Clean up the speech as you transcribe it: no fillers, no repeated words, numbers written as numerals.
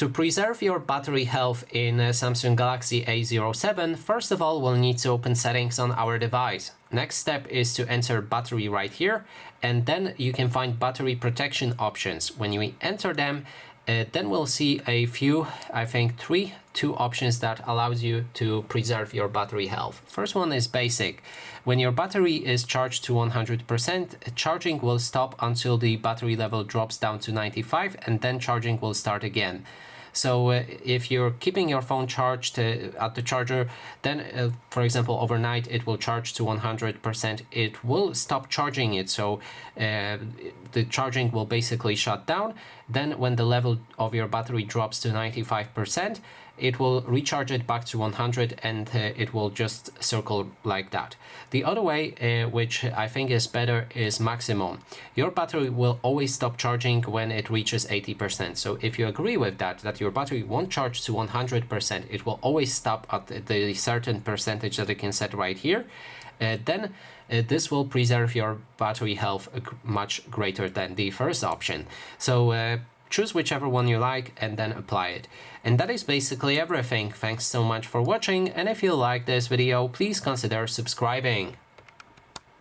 To preserve your battery health in Samsung Galaxy A07, first of all, we'll need to open settings on our device. Next step is to enter battery right here, and then you can find battery protection options. When you enter them, then we'll see a few, I think two options that allows you to preserve your battery health. First one is basic. When your battery is charged to 100%, charging will stop until the battery level drops down to 95, and then charging will start again. So if you're keeping your phone charged at the charger, then for example overnight it will charge to 100%, it will stop charging it, so the charging will basically shut down. Then when the level of your battery drops to 95%, it will recharge it back to 100, and it will just circle like that. The other way, which I think is better, is maximum. Your battery will always stop charging when it reaches 80%. So if you agree with that your battery won't charge to 100%, it will always stop at the certain percentage that you can set right here, then this will preserve your battery health much greater than the first option. So choose whichever one you like and then apply it. And that is basically everything. Thanks so much for watching, and if you like this video, please consider subscribing.